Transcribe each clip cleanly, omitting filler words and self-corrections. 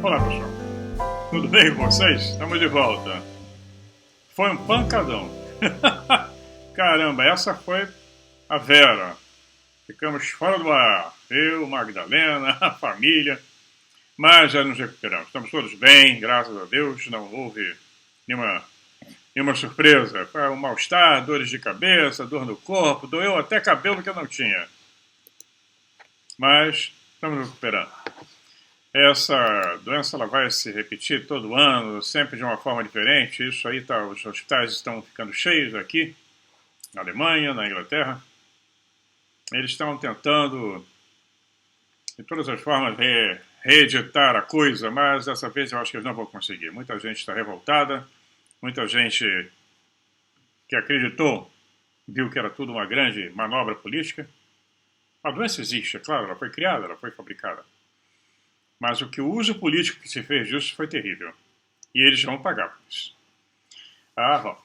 Olá, pessoal. Tudo bem com vocês? Estamos de volta. Foi um pancadão. Caramba, essa foi a Vera. Ficamos fora do ar. Eu, Magdalena, a família. Mas já nos recuperamos. Estamos todos bem, graças a Deus. Não houve nenhuma surpresa. Foi um mal-estar, dores de cabeça, dor no corpo. Doeu até cabelo que eu não tinha. Mas estamos recuperando. Essa doença ela vai se repetir todo ano, sempre de uma forma diferente. Isso aí tá, os hospitais estão ficando cheios aqui, na Alemanha, na Inglaterra. Eles estão tentando, de todas as formas, reeditar a coisa, mas dessa vez eu acho que eles não vão conseguir. Muita gente está revoltada, muita gente que acreditou, viu que era tudo uma grande manobra política. A doença existe, é claro, ela foi criada, ela foi fabricada. Mas o uso político que se fez disso foi terrível. E eles vão pagar por isso. Ah, bom.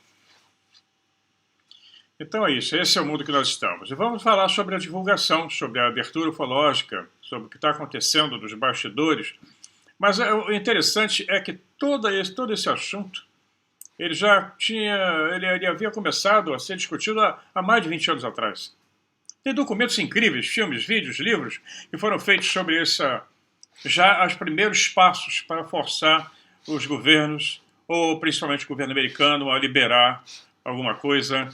Então é isso, esse é o mundo que nós estamos. E vamos falar sobre a divulgação, sobre a abertura ufológica, sobre o que está acontecendo nos bastidores. Mas o interessante é que todo esse assunto, ele havia começado a ser discutido há mais de 20 anos atrás. Tem documentos incríveis, filmes, vídeos, livros, que foram feitos sobre já os primeiros passos para forçar os governos, ou principalmente o governo americano, a liberar alguma coisa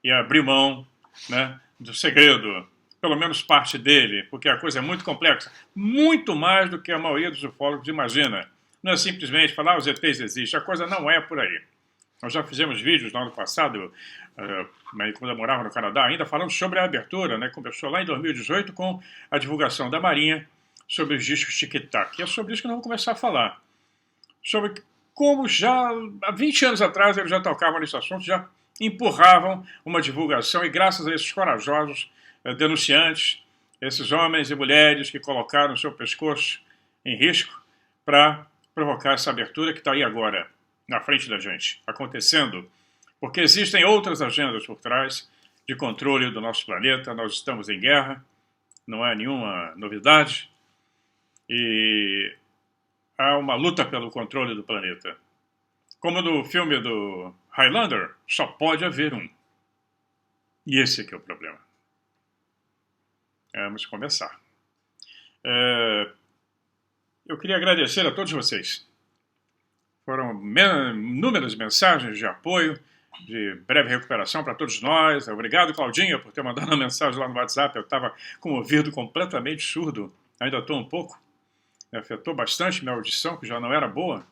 e abrir mão, né, do segredo, pelo menos parte dele, porque a coisa é muito complexa, muito mais do que a maioria dos ufólogos imagina. Não é simplesmente falar os ETs existem, a coisa não é por aí. Nós já fizemos vídeos no ano passado, quando eu morava no Canadá, ainda falando sobre a abertura, né, começou lá em 2018 com a divulgação da Marinha, sobre os discos tic-tac. E é sobre isso que nós vamos começar a falar. Sobre como já há 20 anos atrás eles já tocavam nesse assunto, já empurravam uma divulgação, e graças a esses corajosos denunciantes, esses homens e mulheres que colocaram o seu pescoço em risco para provocar essa abertura que está aí agora, na frente da gente, acontecendo. Porque existem outras agendas por trás de controle do nosso planeta, nós estamos em guerra, não é nenhuma novidade. E há uma luta pelo controle do planeta. Como no filme do Highlander, só pode haver um. E esse aqui é o problema. Vamos começar. Eu queria agradecer a todos vocês. Foram inúmeras mensagens de apoio, de breve recuperação para todos nós. Obrigado, Claudinha, por ter mandado uma mensagem lá no WhatsApp. Eu estava com o ouvido completamente surdo. Ainda estou um pouco. Afetou bastante minha audição, que já não era boa.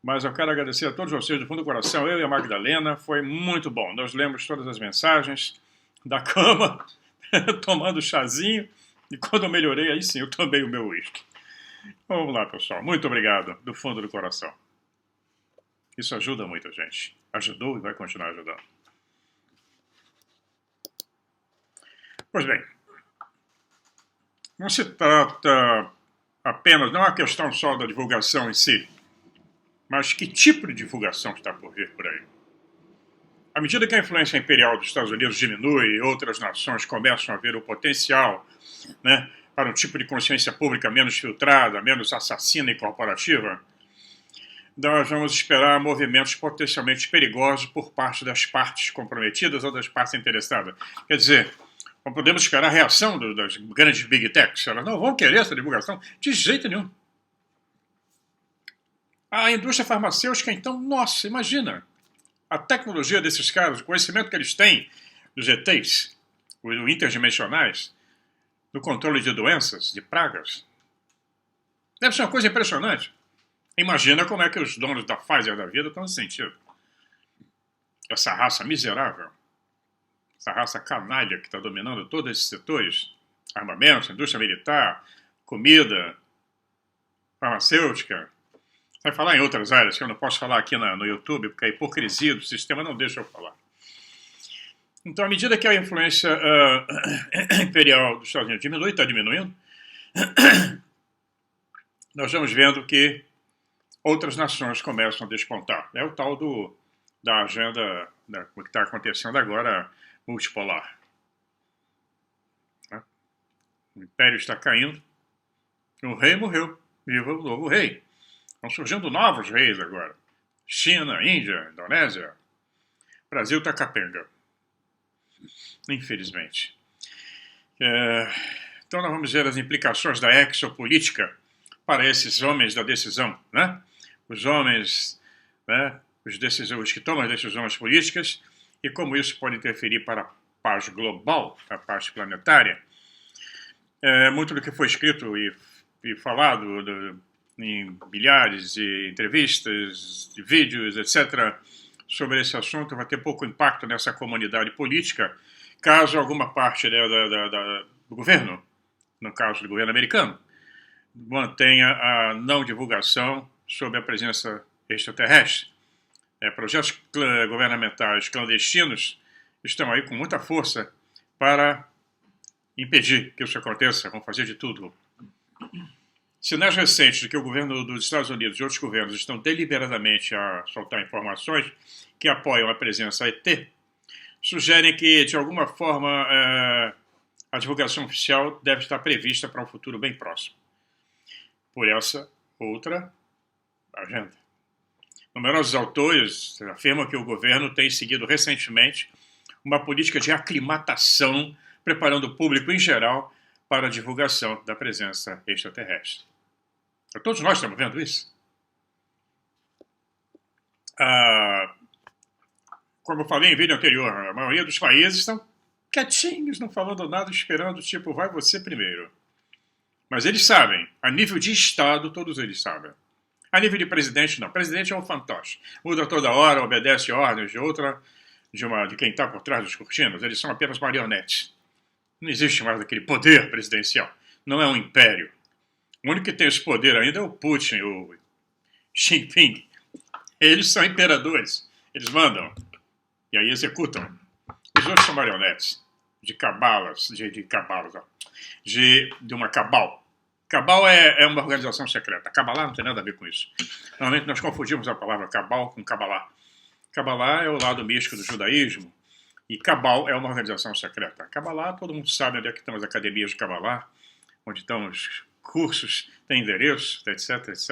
Mas eu quero agradecer a todos vocês do fundo do coração, eu e a Magdalena. Foi muito bom. Nós lemos todas as mensagens da cama, tomando chazinho. E quando eu melhorei, aí sim, eu tomei o meu uísque. Vamos lá, pessoal. Muito obrigado, do fundo do coração. Isso ajuda muita gente. Ajudou e vai continuar ajudando. Pois bem, não se trata apenas, não é uma questão só da divulgação em si, mas que tipo de divulgação está por vir por aí. À medida que a influência imperial dos Estados Unidos diminui e outras nações começam a ver o potencial, né, para um tipo de consciência pública menos filtrada, menos assassina e corporativa, nós vamos esperar movimentos potencialmente perigosos por parte das partes comprometidas ou das partes interessadas. Quer dizer, não podemos esperar a reação das grandes big techs. Elas não vão querer essa divulgação de jeito nenhum. A indústria farmacêutica, então, nossa, imagina a tecnologia desses caras, o conhecimento que eles têm dos ETs, os interdimensionais, do controle de doenças, de pragas. Deve ser uma coisa impressionante. Imagina como é que os donos da Pfizer da vida estão se sentindo. Essa raça miserável, essa raça canalha que está dominando todos esses setores, armamentos, indústria militar, comida, farmacêutica, vai falar em outras áreas que eu não posso falar aqui no YouTube, porque a hipocrisia do sistema não deixa eu falar. Então, à medida que a influência imperial dos Estados Unidos diminui, está diminuindo, nós vamos vendo que outras nações começam a despontar. É o tal da agenda que está acontecendo agora, multipolar. O império está caindo, o rei morreu, viva o novo rei. Estão surgindo novos reis agora. China, Índia, Indonésia. O Brasil está capenga. Infelizmente. Então nós vamos ver as implicações da exopolítica para esses homens da decisão, né? Os homens, né? Os que tomam as decisões políticas e como isso pode interferir para a paz global, a paz planetária. Muito do que foi escrito e falado em milhares de entrevistas, de vídeos, etc., sobre esse assunto vai ter pouco impacto nessa comunidade política, caso alguma parte do governo, no caso do governo americano, mantenha a não divulgação sobre a presença extraterrestre. Projetos governamentais clandestinos estão aí com muita força para impedir que isso aconteça, vão fazer de tudo. Sinais recentes de que o governo dos Estados Unidos e outros governos estão deliberadamente a soltar informações que apoiam a presença ET sugerem que, de alguma forma, a divulgação oficial deve estar prevista para um futuro bem próximo, por essa outra agenda. Numerosos autores afirmam que o governo tem seguido recentemente uma política de aclimatação, preparando o público em geral para a divulgação da presença extraterrestre. Todos nós estamos vendo isso. Como eu falei em vídeo anterior, a maioria dos países estão quietinhos, não falando nada, esperando, tipo, vai você primeiro. Mas eles sabem, a nível de Estado, todos eles sabem. A nível de presidente, não. Presidente é um fantoche. Muda toda hora, obedece ordens de quem está por trás das cortinas. Eles são apenas marionetes. Não existe mais aquele poder presidencial. Não é um império. O único que tem esse poder ainda é o Putin, o Xi Jinping. Eles são imperadores. Eles mandam. E aí executam. Os outros são marionetes. De uma cabal. Cabal é uma organização secreta. Cabalá não tem nada a ver com isso. Normalmente nós confundimos a palavra cabal com cabalá. Cabalá é o lado místico do judaísmo e cabal é uma organização secreta. Cabalá, todo mundo sabe onde é que estão as academias de cabalá, onde estão os cursos, tem endereço, etc, etc.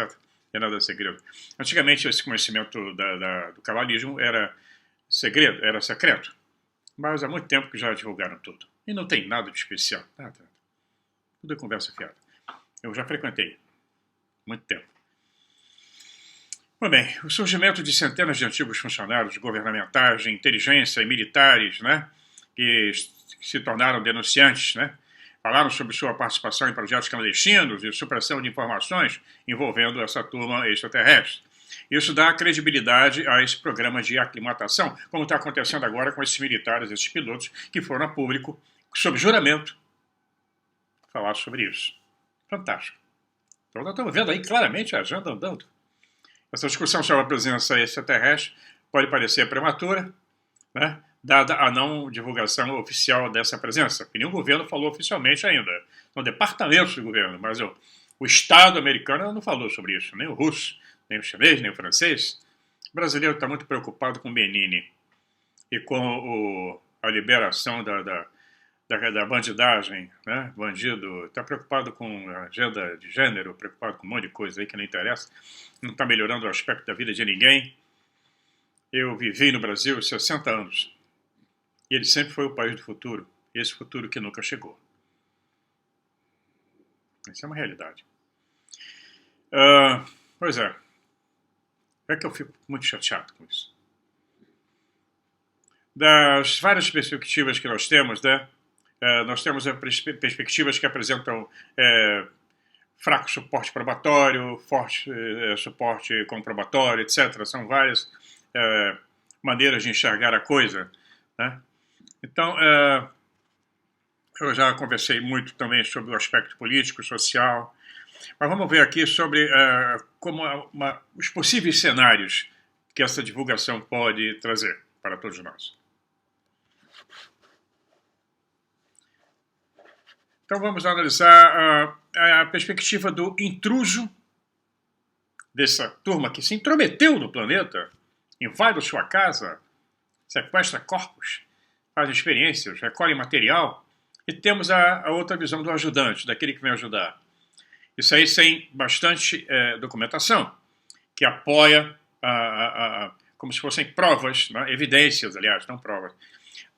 Não é nada segredo. Antigamente esse conhecimento do cabalismo era segredo, era secreto. Mas há muito tempo que já divulgaram tudo. E não tem nada de especial. Nada. Tudo é conversa fiada. Eu já frequentei. Muito tempo. Muito bem, o surgimento de centenas de antigos funcionários governamentais, de inteligência e militares, né, que se tornaram denunciantes, né, falaram sobre sua participação em projetos clandestinos e supressão de informações envolvendo essa turma extraterrestre. Isso dá credibilidade a esse programa de aclimatação, como está acontecendo agora com esses militares, esses pilotos, que foram a público, sob juramento, falar sobre isso. Fantástico. Então nós estamos vendo aí claramente a agenda andando. Essa discussão sobre a presença extraterrestre pode parecer prematura, né, dada a não divulgação oficial dessa presença. E nenhum governo falou oficialmente ainda. São departamentos do governo, mas o Estado americano não falou sobre isso, nem o russo, nem o chinês, nem o francês. O brasileiro está muito preocupado com o Benini e com a liberação da bandidagem, né? Bandido está preocupado com a agenda de gênero, preocupado com um monte de coisa aí que não interessa, não está melhorando o aspecto da vida de ninguém. Eu vivi no Brasil 60 anos e ele sempre foi o país do futuro, esse futuro que nunca chegou. Isso é uma realidade. Pois é. É que eu fico muito chateado com isso. Das várias perspectivas que nós temos, né? Nós temos perspectivas que apresentam fraco suporte probatório, forte suporte comprobatório, etc. São várias maneiras de enxergar a coisa, né? Então, eu já conversei muito também sobre o aspecto político, social, mas vamos ver aqui sobre como os possíveis cenários que essa divulgação pode trazer para todos nós. Então vamos analisar a perspectiva do intruso, dessa turma que se intrometeu no planeta, invade a sua casa, sequestra corpos, faz experiências, recolhe material, e temos a outra visão do ajudante, daquele que vem ajudar. Isso aí sem bastante documentação. que apoia, como se fossem provas, né, evidências, aliás, não provas,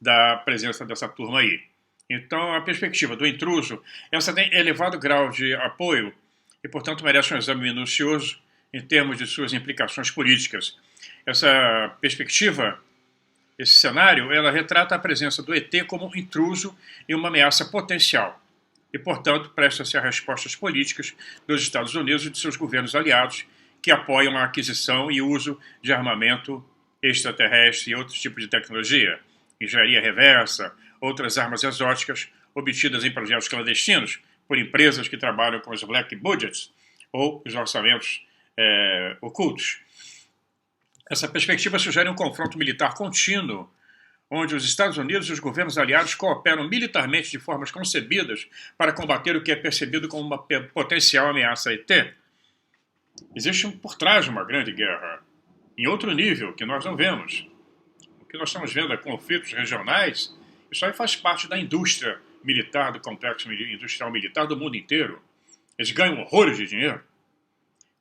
da presença dessa turma aí. Então, a perspectiva do intruso, essa tem elevado grau de apoio e, portanto, merece um exame minucioso em termos de suas implicações políticas. Essa perspectiva, esse cenário, ela retrata a presença do ET como um intruso e uma ameaça potencial e, portanto, presta-se a respostas políticas dos Estados Unidos e de seus governos aliados que apoiam a aquisição e uso de armamento extraterrestre e outros tipos de tecnologia, engenharia reversa, outras armas exóticas obtidas em projetos clandestinos por empresas que trabalham com os black budgets ou os orçamentos ocultos. Essa perspectiva sugere um confronto militar contínuo, onde os Estados Unidos e os governos aliados cooperam militarmente de formas concebidas para combater o que é percebido como uma potencial ameaça ET. Existe por trás uma grande guerra, em outro nível, que nós não vemos. O que nós estamos vendo é conflitos regionais. Isso aí faz parte da indústria militar, do complexo industrial militar do mundo inteiro. Eles ganham horrores de dinheiro.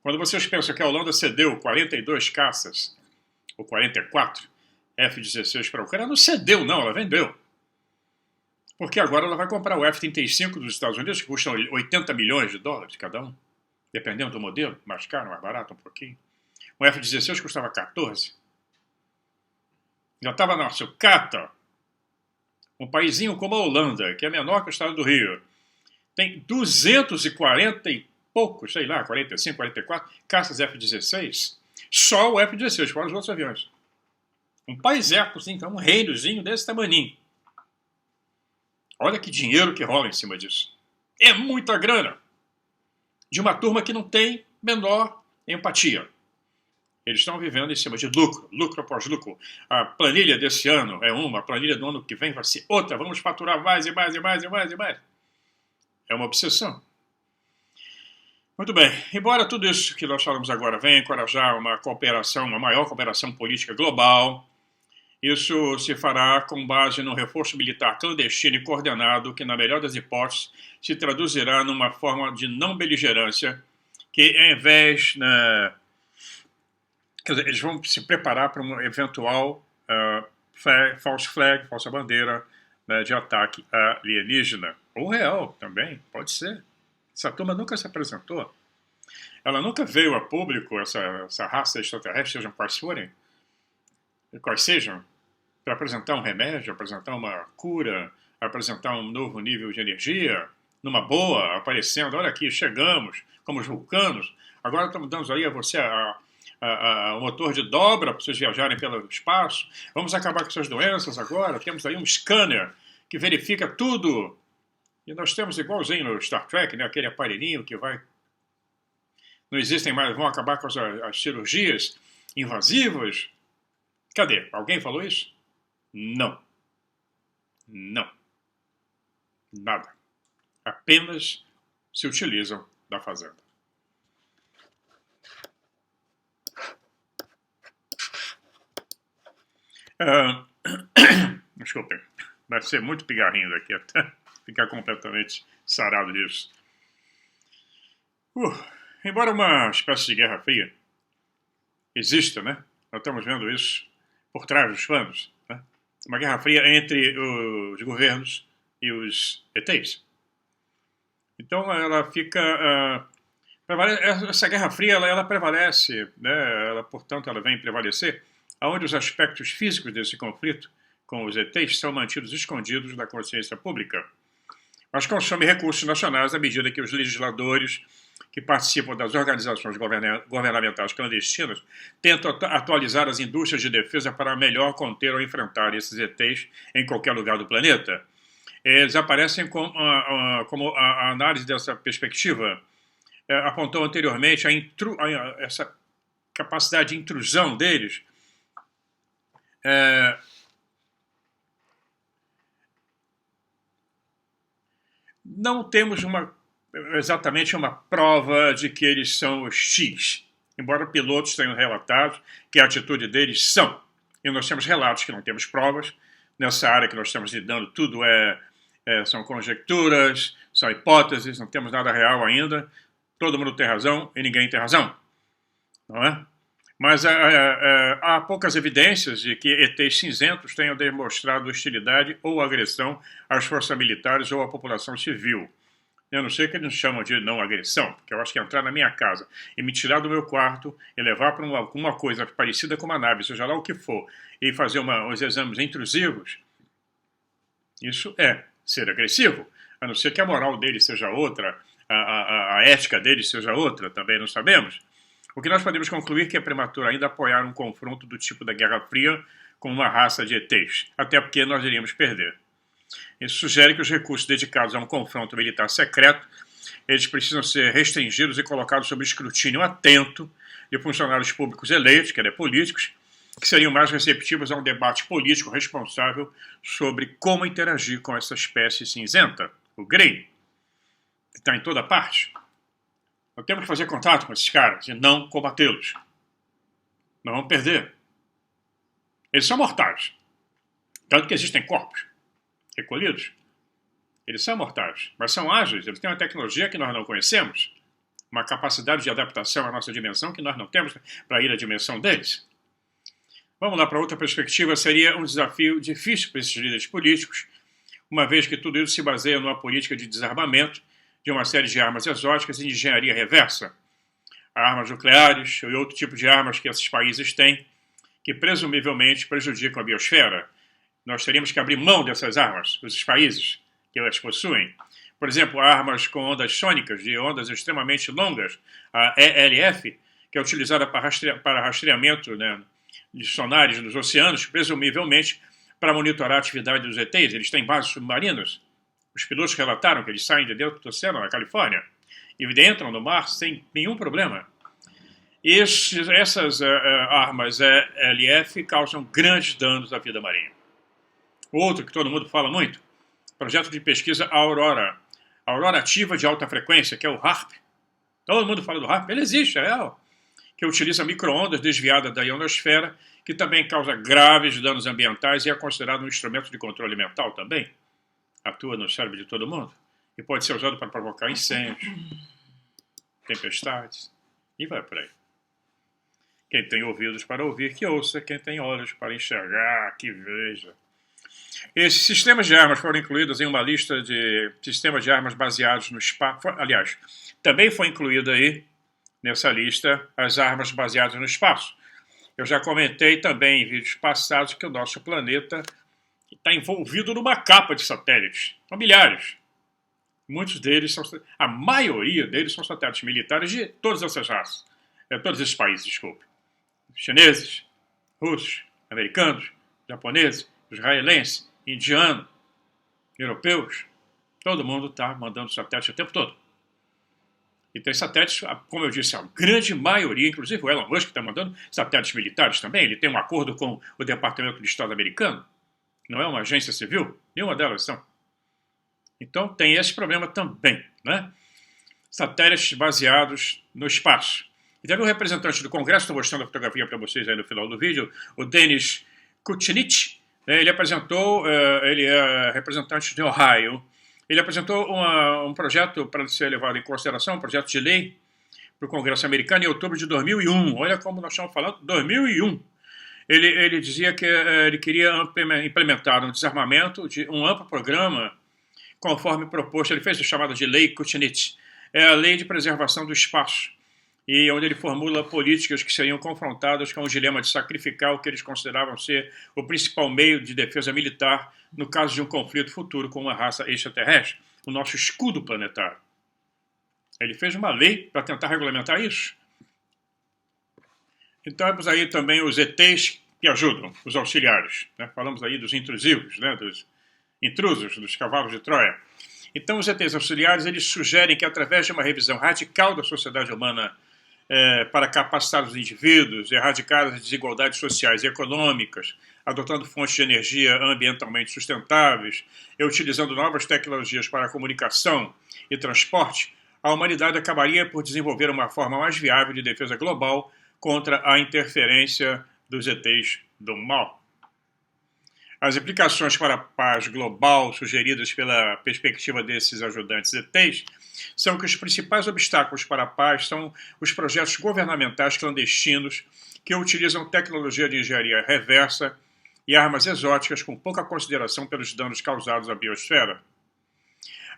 Quando vocês pensam que a Holanda cedeu 42 caças, ou 44, F-16 para a Ucrânia, não cedeu não, ela vendeu. Porque agora ela vai comprar o F-35 dos Estados Unidos, que custa 80 milhões de dólares cada um, dependendo do modelo, mais caro, mais barato um pouquinho. O F-16 custava 14. Já estava na sucata. Um paísinho como a Holanda, que é menor que o estado do Rio, tem 240 e poucos, sei lá, 45, 44 caças F-16. Só o F-16, fora os outros aviões. Um paiseco, assim, um reinozinho desse tamaninho. Olha que dinheiro que rola em cima disso. É muita grana. De uma turma que não tem menor empatia. Eles estão vivendo em cima de lucro, lucro após lucro. A planilha desse ano é uma, a planilha do ano que vem vai ser outra. Vamos faturar mais e mais e mais e mais e mais. É uma obsessão. Muito bem. Embora tudo isso que nós falamos agora venha encorajar uma cooperação, uma maior cooperação política global, isso se fará com base no reforço militar clandestino e coordenado que, na melhor das hipóteses, se traduzirá numa forma de não beligerância que, ao invés... Quer dizer, eles vão se preparar para um eventual false flag, falsa bandeira, né, de ataque alienígena. Ou real também, pode ser. Essa turma nunca se apresentou. Ela nunca veio a público, essa raça extraterrestre, sejam quais forem, quais sejam, para apresentar um remédio, apresentar uma cura, apresentar um novo nível de energia, numa boa, aparecendo, olha aqui, chegamos, como os vulcanos, agora estamos dando aí a você o motor de dobra para vocês viajarem pelo espaço, vamos acabar com essas doenças agora, temos aí um scanner que verifica tudo, e nós temos igualzinho no Star Trek, né, aquele aparelhinho que vai... Não existem mais, vão acabar com as cirurgias invasivas. Cadê? Alguém falou isso? Não. Não. Nada. Apenas se utilizam da fazenda. Desculpem. Vai ser muito pigarrinho daqui até ficar completamente sarado disso. Embora uma espécie de guerra fria exista, né? Nós estamos vendo isso por trás dos panos, né? Uma guerra fria entre os governos e os ETs. Então ela fica... essa guerra fria ela prevalece, né? Portanto, ela vem prevalecer, onde os aspectos físicos desse conflito com os ETs são mantidos escondidos da consciência pública, mas consome recursos nacionais à medida que os legisladores que participam das organizações governamentais clandestinas tentam atualizar as indústrias de defesa para melhor conter ou enfrentar esses ETs em qualquer lugar do planeta. Eles aparecem como a análise dessa perspectiva apontou anteriormente essa capacidade de intrusão deles. Não temos exatamente uma prova de que eles são hostis, embora pilotos tenham relatado que a atitude deles são. E nós temos relatos que não temos provas. Nessa área que nós estamos lidando, tudo são conjecturas, são hipóteses, não temos nada real ainda. Todo mundo tem razão e ninguém tem razão. não é? Mas há poucas evidências de que ETs cinzentos tenham demonstrado hostilidade ou agressão às forças militares ou à população civil. Eu não sei o que eles chamam de não agressão, porque eu acho que entrar na minha casa e me tirar do meu quarto e levar para uma coisa parecida com uma nave, seja lá o que for, e fazer uns exames intrusivos, isso é ser agressivo, a não ser que a moral dele seja outra, a ética dele seja outra, também não sabemos. O que nós podemos concluir é que é prematuro ainda apoiar um confronto do tipo da Guerra Fria com uma raça de ETs, até porque nós iríamos perder. Isso sugere que os recursos dedicados a um confronto militar secreto, eles precisam ser restringidos e colocados sob escrutínio atento de funcionários públicos eleitos, que é políticos, que seriam mais receptivos a um debate político responsável sobre como interagir com essa espécie cinzenta, o Grey, que está em toda parte. Nós temos que fazer contato com esses caras e não combatê-los. Nós vamos perder. Eles são mortais. Tanto que existem corpos recolhidos. Eles são mortais, mas são ágeis. Eles têm uma tecnologia que nós não conhecemos, uma capacidade de adaptação à nossa dimensão que nós não temos para ir à dimensão deles. Vamos lá para outra perspectiva. Seria um desafio difícil para esses líderes políticos, uma vez que tudo isso se baseia numa política de desarmamento de uma série de armas exóticas e de engenharia reversa, armas nucleares e outro tipo de armas que esses países têm, que presumivelmente prejudicam a biosfera. Nós teríamos que abrir mão dessas armas, esses países que elas possuem. Por exemplo, armas com ondas sônicas, de ondas extremamente longas, a ELF, que é utilizada para rastreamento, né, de sonares nos oceanos, presumivelmente para monitorar a atividade dos ETs. Eles têm bases submarinas. Os pilotos relataram que eles saem de dentro do oceano, na Califórnia, e entram no mar sem nenhum problema. Essas armas ELF causam grandes danos à vida marinha. Outro que todo mundo fala muito, projeto de pesquisa Aurora ativa de alta frequência, que é o HARP. Todo mundo fala do HARP, ele existe, é real. Que utiliza micro-ondas desviadas da ionosfera, que também causa graves danos ambientais e é considerado um instrumento de controle mental também. Atua no cérebro de todo mundo. E pode ser usado para provocar incêndios, tempestades, e vai por aí. Quem tem ouvidos para ouvir, que ouça. Quem tem olhos para enxergar, que veja. Esses sistemas de armas foram incluídos em uma lista de sistemas de armas baseados no espaço. Aliás, também foi incluído aí, nessa lista, as armas baseadas no espaço. Eu já comentei também em vídeos passados que o nosso planeta está envolvido numa capa de satélites. São milhares. Muitos deles são... A maioria deles são satélites militares de todas essas raças. Todos esses países, desculpe. Chineses, russos, americanos, japoneses, israelenses, indianos, europeus. Todo mundo está mandando satélites o tempo todo. E tem satélites, como eu disse, a grande maioria, inclusive o Elon Musk está mandando satélites militares também. Ele tem um acordo com o Departamento de Estado americano. Não é uma agência civil? Nenhuma delas são. Então tem esse problema também, né? Satélites baseados no espaço. E teve um representante do Congresso, estou mostrando a fotografia para vocês aí no final do vídeo, o Denis Kucinich. Ele é representante de Ohio. Ele apresentou um projeto para ser levado em consideração, um projeto de lei para o Congresso americano em outubro de 2001. Olha como nós estamos falando, 2001. Ele dizia que ele queria implementar um desarmamento de um amplo programa conforme proposto. Ele fez o chamado de Lei Kucinich. É a Lei de Preservação do Espaço, e onde ele formula políticas que seriam confrontadas com o dilema de sacrificar o que eles consideravam ser o principal meio de defesa militar no caso de um conflito futuro com uma raça extraterrestre, o nosso escudo planetário. Ele fez uma lei para tentar regulamentar isso. Então, temos aí também os ETs que ajudam, os auxiliares. Né? Falamos aí dos intrusivos, né? Dos intrusos, dos cavalos de Troia. Então, os ETs auxiliares, eles sugerem que, através de uma revisão radical da sociedade humana para capacitar os indivíduos, erradicar as desigualdades sociais e econômicas, adotando fontes de energia ambientalmente sustentáveis e utilizando novas tecnologias para a comunicação e transporte, a humanidade acabaria por desenvolver uma forma mais viável de defesa global contra a interferência dos ETs do mal. As implicações para a paz global sugeridas pela perspectiva desses ajudantes ETs são que os principais obstáculos para a paz são os projetos governamentais clandestinos que utilizam tecnologia de engenharia reversa e armas exóticas com pouca consideração pelos danos causados à biosfera.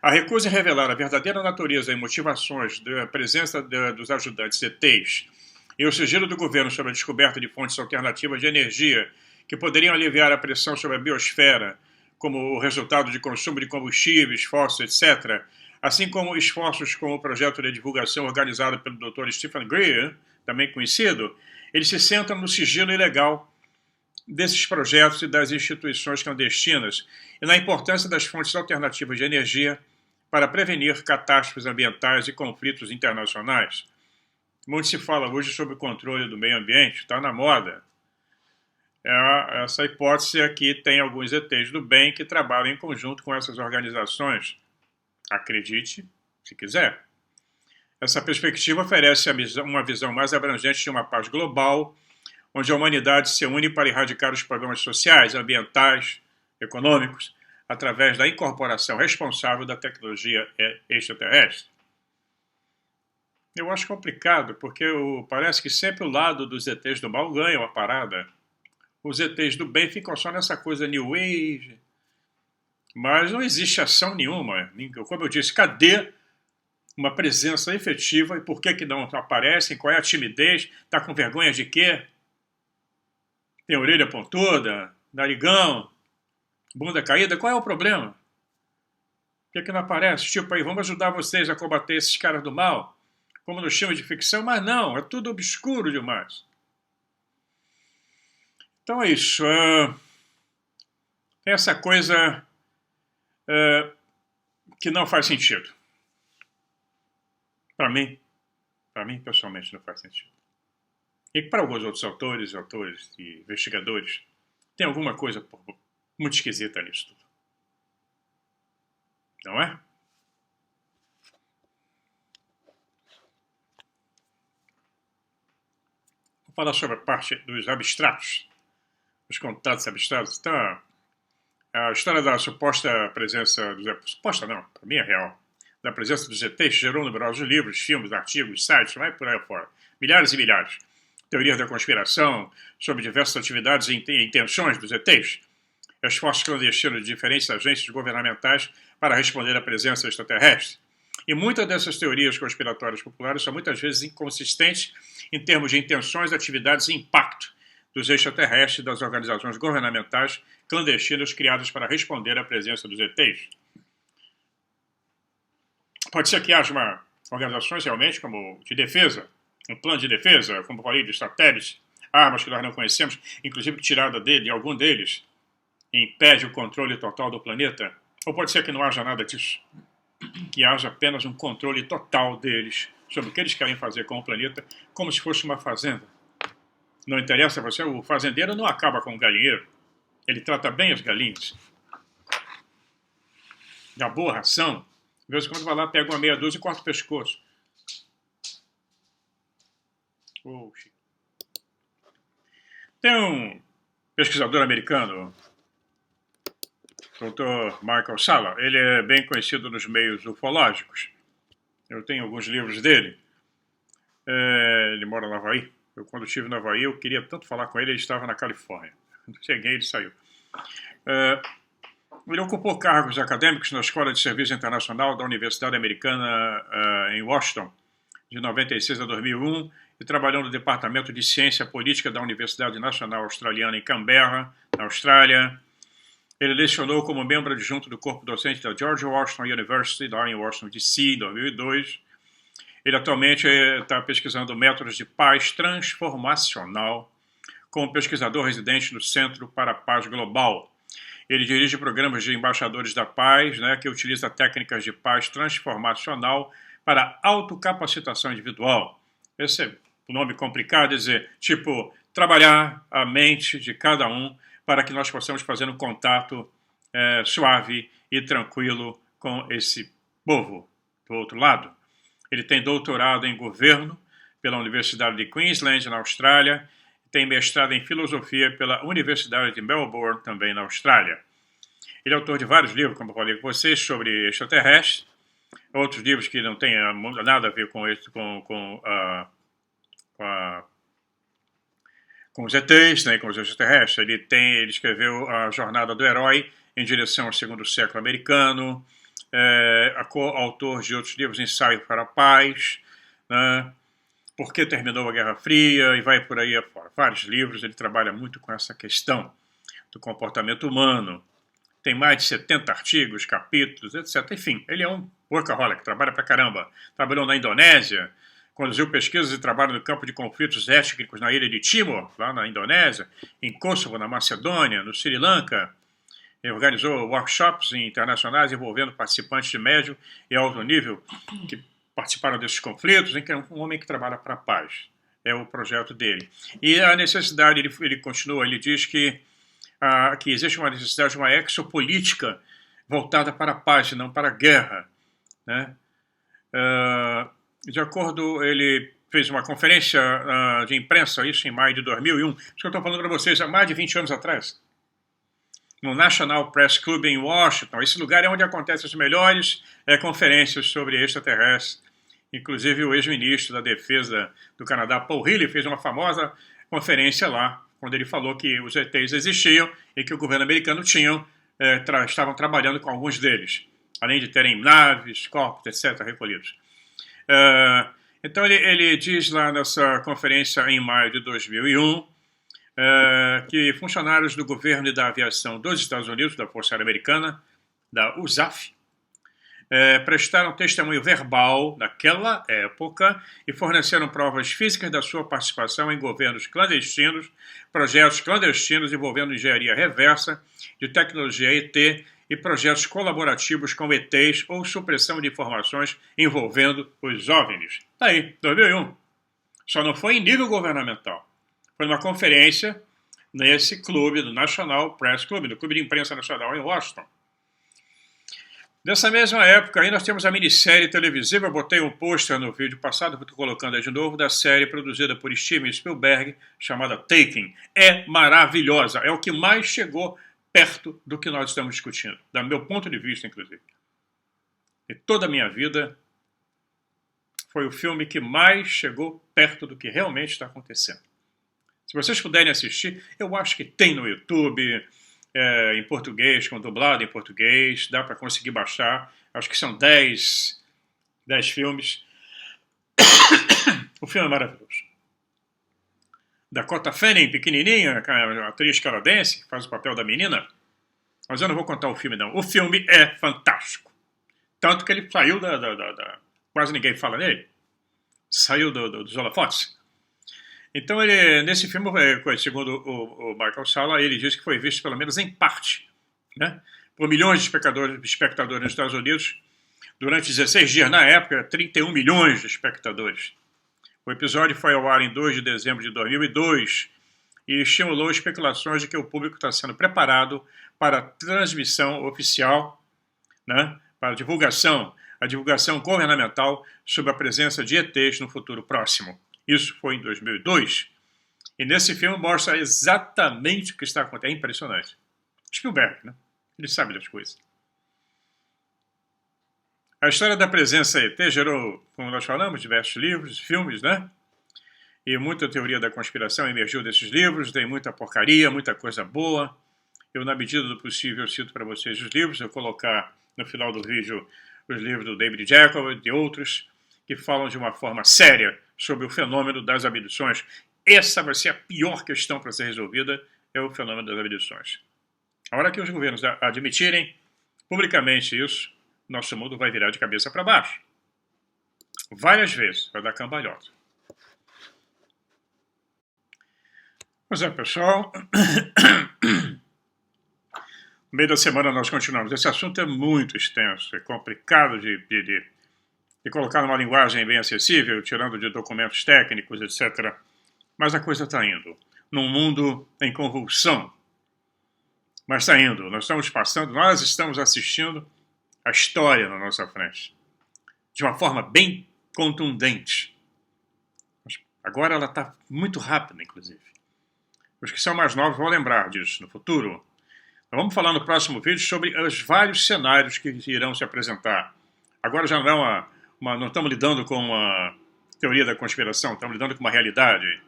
A recusa em revelar a verdadeira natureza e motivações da presença dos ajudantes ETs e o sigilo do governo sobre a descoberta de fontes alternativas de energia que poderiam aliviar a pressão sobre a biosfera, como o resultado de consumo de combustíveis, fósseis, etc., assim como esforços como o projeto de divulgação organizado pelo Dr. Stephen Greer, também conhecido, eles se centram no sigilo ilegal desses projetos e das instituições clandestinas e na importância das fontes alternativas de energia para prevenir catástrofes ambientais e conflitos internacionais. Muito se fala hoje sobre o controle do meio ambiente, está na moda. Essa hipótese aqui tem alguns ETs do bem que trabalham em conjunto com essas organizações. Acredite, se quiser. Essa perspectiva oferece uma visão mais abrangente de uma paz global, onde a humanidade se une para erradicar os problemas sociais, ambientais, econômicos, através da incorporação responsável da tecnologia extraterrestre. Eu acho complicado, porque parece que sempre o lado dos ETs do mal ganha a parada. Os ETs do bem ficam só nessa coisa New Age, mas não existe ação nenhuma. Como eu disse, cadê uma presença efetiva e por que não aparecem? Qual é a timidez? Está com vergonha de quê? Tem orelha pontuda, narigão, bunda caída? Qual é o problema? Por que não aparece? Tipo aí, vamos ajudar vocês a combater esses caras do mal, como nos filmes de ficção, mas não, é tudo obscuro demais. Então é isso. Tem essa coisa que não faz sentido. Para mim pessoalmente não faz sentido. E para alguns outros autores e investigadores, tem alguma coisa muito esquisita nisso tudo. Não é? Vou falar sobre a parte dos abstratos, os contatos abstratos. Então, a história da suposta presença dos... Suposta não, para mim é real. Da presença dos ETs gerou numerosos livros, filmes, artigos, sites, vai por aí fora. Milhares e milhares. Teorias da conspiração sobre diversas atividades e intenções dos ETs. Esforços clandestinos de diferentes agências governamentais para responder à presença extraterrestre. E muitas dessas teorias conspiratórias populares são muitas vezes inconsistentes em termos de intenções, atividades e impacto dos extraterrestres e das organizações governamentais clandestinas criadas para responder à presença dos ETs. Pode ser que haja organizações realmente como de defesa, um plano de defesa, como falei, de satélites, armas que nós não conhecemos, inclusive tirada dele, algum deles impede o controle total do planeta. Ou pode ser que não haja nada disso, que haja apenas um controle total deles sobre o que eles querem fazer com o planeta, como se fosse uma fazenda. Não interessa a você, o fazendeiro não acaba com o galinheiro, ele trata bem as galinhas, dá boa ração, de vez em quando vai lá, pega uma meia dúzia e corta o pescoço. Tem um pesquisador americano, Dr. Michael Salla. Ele é bem conhecido nos meios ufológicos. Eu tenho alguns livros dele. Ele mora no Havaí. Quando estive no Havaí, eu queria tanto falar com ele, ele estava na Califórnia. Quando cheguei, ele saiu. Ele ocupou cargos acadêmicos na Escola de Serviço Internacional da Universidade Americana em Washington, de 96 a 2001, e trabalhou no Departamento de Ciência Política da Universidade Nacional Australiana em Canberra, na Austrália. Ele lecionou como membro adjunto do corpo docente da George Washington University, lá em Washington, D.C., em 2002. Ele atualmente está pesquisando métodos de paz transformacional como pesquisador residente no Centro para a Paz Global. Ele dirige programas de embaixadores da paz, que utiliza técnicas de paz transformacional para autocapacitação individual. Esse é um nome complicado, dizer, tipo, trabalhar a mente de cada um para que nós possamos fazer um contato suave e tranquilo com esse povo do outro lado. Ele tem doutorado em governo pela Universidade de Queensland, na Austrália, tem mestrado em filosofia pela Universidade de Melbourne, também na Austrália. Ele é autor de vários livros, como eu falei com vocês, sobre extraterrestres, outros livros que não têm nada a ver com os ETs, né, com os extraterrestres. Ele escreveu A Jornada do Herói em Direção ao Segundo Século Americano, autor de outros livros, Ensaio para a Paz, né, Por que Terminou a Guerra Fria, e vai por aí afora. Vários livros, ele trabalha muito com essa questão do comportamento humano. Tem mais de 70 artigos, capítulos, etc. Enfim, ele é um workaholic, trabalha pra caramba. Trabalhou na Indonésia, conduziu pesquisas e trabalho no campo de conflitos étnicos na ilha de Timor, lá na Indonésia, em Kosovo, na Macedônia, no Sri Lanka. Ele organizou workshops internacionais envolvendo participantes de médio e alto nível que participaram desses conflitos, em que é um homem que trabalha para a paz. É o projeto dele. E a necessidade, ele continua, ele diz que existe uma necessidade de uma exopolítica voltada para a paz e não para a guerra, né? De acordo, ele fez uma conferência de imprensa, isso em maio de 2001, isso que eu estou falando para vocês há mais de 20 anos atrás, no National Press Club em Washington. Esse lugar é onde acontecem as melhores conferências sobre extraterrestres. Inclusive o ex-ministro da Defesa do Canadá, Paul Healy, fez uma famosa conferência lá, quando ele falou que os ETs existiam e que o governo americano estavam trabalhando com alguns deles, além de terem naves, corpos, etc., recolhidos. Então ele diz lá nessa conferência em maio de 2001 que funcionários do governo e da aviação dos Estados Unidos, da Força Aérea Americana, da USAF, prestaram testemunho verbal naquela época e forneceram provas físicas da sua participação em governos clandestinos, projetos clandestinos envolvendo engenharia reversa, de tecnologia ET e projetos colaborativos com ETs ou supressão de informações envolvendo os OVNIs. Tá aí, 2001. Só não foi em nível governamental. Foi numa conferência nesse clube do National Press Club, do Clube de Imprensa Nacional em Washington. Nessa mesma época, aí nós temos a minissérie televisiva, eu botei um pôster no vídeo passado, estou colocando aí de novo, da série produzida por Steven Spielberg, chamada Taken. É maravilhosa, é o que mais chegou perto do que nós estamos discutindo, do meu ponto de vista, inclusive. E toda a minha vida foi o filme que mais chegou perto do que realmente está acontecendo. Se vocês puderem assistir, eu acho que tem no YouTube, em português, com dublado em português, dá para conseguir baixar, acho que são 10 filmes. O filme é maravilhoso. Dakota Fanning, pequenininha, a atriz canadense, que faz o papel da menina, mas eu não vou contar o filme não. O filme é fantástico. Tanto que ele saiu quase ninguém fala nele, saiu dos holofotes. Então, nesse filme, segundo o Michael Salla, ele diz que foi visto pelo menos em parte, né, por milhões de espectadores nos Estados Unidos durante 16 dias. Na época, 31 milhões de espectadores. O episódio foi ao ar em 2 de dezembro de 2002 e estimulou especulações de que o público está sendo preparado para a transmissão oficial, né, para a divulgação governamental sobre a presença de ETs no futuro próximo. Isso foi em 2002. E nesse filme mostra exatamente o que está acontecendo. É impressionante. Spielberg, né? Ele sabe das coisas. A história da presença ET gerou, como nós falamos, diversos livros, filmes, né? E muita teoria da conspiração emergiu desses livros. Tem muita porcaria, muita coisa boa. Eu, na medida do possível, cito para vocês os livros. Eu vou colocar no final do vídeo os livros do David Jacob e de outros que falam de uma forma séria sobre o fenômeno das abduções. Essa vai ser a pior questão para ser resolvida, é o fenômeno das abduções. A hora que os governos admitirem publicamente isso, nosso mundo vai virar de cabeça para baixo. Várias vezes, vai dar cambalhota. Pois é, pessoal. No meio da semana nós continuamos. Esse assunto é muito extenso, é complicado de colocar numa linguagem bem acessível, tirando de documentos técnicos, etc. Mas a coisa está indo. Num mundo em convulsão. Mas está indo. Nós estamos assistindo a história na nossa frente. De uma forma bem contundente. Agora ela está muito rápida, inclusive. Os que são mais novos vão lembrar disso no futuro. Nós vamos falar no próximo vídeo sobre os vários cenários que irão se apresentar. Agora já não é não estamos lidando com uma teoria da conspiração, estamos lidando com uma realidade.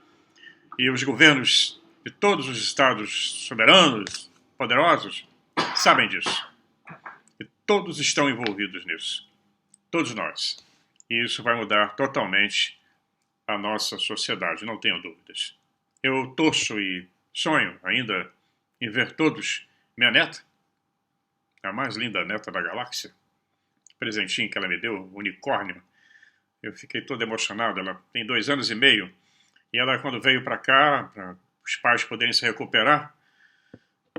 E os governos de todos os estados soberanos, poderosos, sabem disso. E todos estão envolvidos nisso. Todos nós. E isso vai mudar totalmente a nossa sociedade, não tenho dúvidas. Eu torço e sonho ainda em ver todos. Minha neta, a mais linda neta da galáxia, presentinho que ela me deu, unicórnio. Eu fiquei todo emocionado. Ela tem 2 anos e meio. E ela, quando veio para cá, para os pais poderem se recuperar,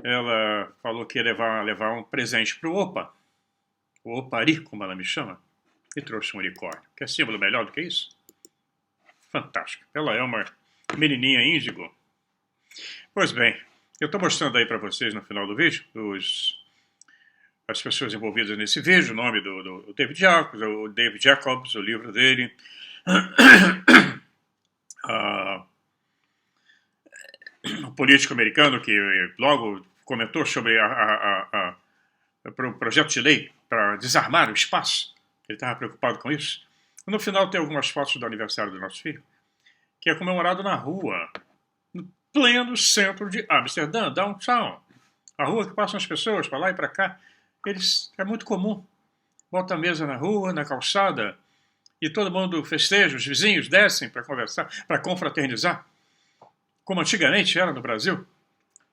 ela falou que ia levar um presente para o Opa. O Opari, como ela me chama. E trouxe um unicórnio. Quer símbolo melhor do que isso? Fantástico. Ela é uma menininha índigo. Pois bem, eu estou mostrando aí para vocês no final do vídeo as pessoas envolvidas nesse vídeo, o nome do David Jacobs, o livro dele, um político americano que logo comentou sobre o projeto de lei para desarmar o espaço. Ele estava preocupado com isso. No final tem algumas fotos do aniversário do nosso filho, que é comemorado na rua, no pleno centro de Amsterdã, downtown. A rua que passam as pessoas para lá e para cá. É muito comum. Bota a mesa na rua, na calçada, e todo mundo festeja, os vizinhos descem para conversar, para confraternizar, como antigamente era no Brasil.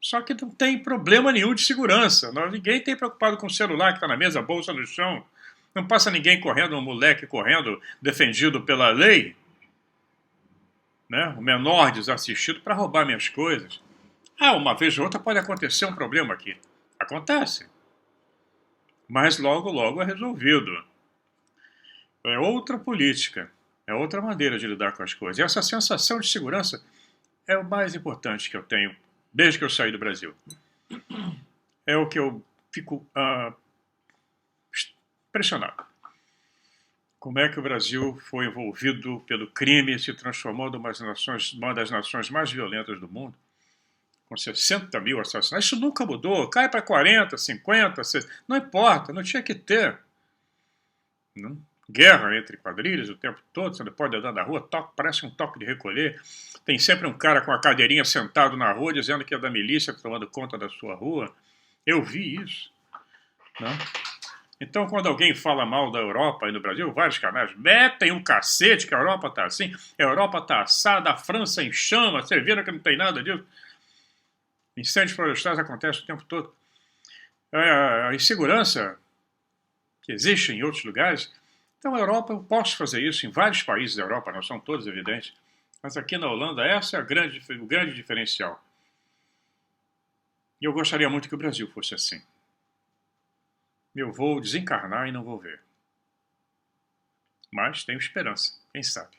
Só que não tem problema nenhum de segurança. Ninguém tem preocupado com o celular que está na mesa, a bolsa no chão. Não passa ninguém correndo, um moleque correndo, defendido pela lei, né? O menor desassistido para roubar minhas coisas. Uma vez ou outra pode acontecer um problema aqui. Acontece. Mas logo, logo é resolvido. É outra política, é outra maneira de lidar com as coisas. E essa sensação de segurança é o mais importante que eu tenho desde que eu saí do Brasil. É o que eu fico impressionado. Como é que o Brasil foi envolvido pelo crime e se transformou numa das nações mais violentas do mundo, com 60 mil assassinatos. Isso nunca mudou. Cai para 40, 50, 60. Não importa, não tinha que ter. Não? Guerra entre quadrilhas o tempo todo, você não pode andar na rua, parece um toque de recolher. Tem sempre um cara com a cadeirinha sentado na rua dizendo que é da milícia tomando conta da sua rua. Eu vi isso. Não? Então, quando alguém fala mal da Europa e no Brasil, vários canais metem um cacete que a Europa está assim, a Europa está assada, a França em chama, você viram que não tem nada disso? Incêndios florestais acontecem o tempo todo. A insegurança que existe em outros lugares. Então, a Europa, eu posso fazer isso em vários países da Europa, não são todos evidentes. Mas aqui na Holanda, esse é o grande diferencial. E eu gostaria muito que o Brasil fosse assim. Eu vou desencarnar e não vou ver. Mas tenho esperança, quem sabe.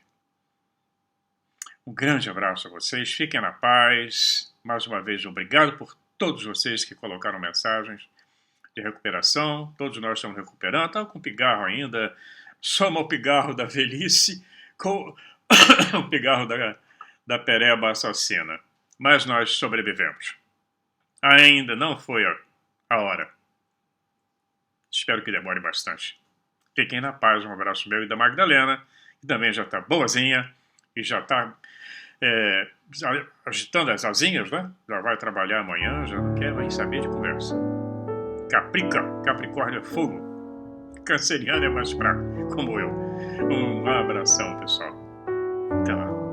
Um grande abraço a vocês, fiquem na paz. Mais uma vez, obrigado por todos vocês que colocaram mensagens de recuperação. Todos nós estamos recuperando. Estava com pigarro ainda. Soma o pigarro da velhice com o pigarro da pereba assassina. Mas nós sobrevivemos. Ainda não foi a hora. Espero que demore bastante. Fiquem na paz. Um abraço meu e da Magdalena, que também já está boazinha e já está agitando as asinhas, né? Já vai trabalhar amanhã, já não quer mais saber de conversa. Capricórnio é fogo. Canceriano é mais fraco, como eu. Um abração, pessoal. Até lá.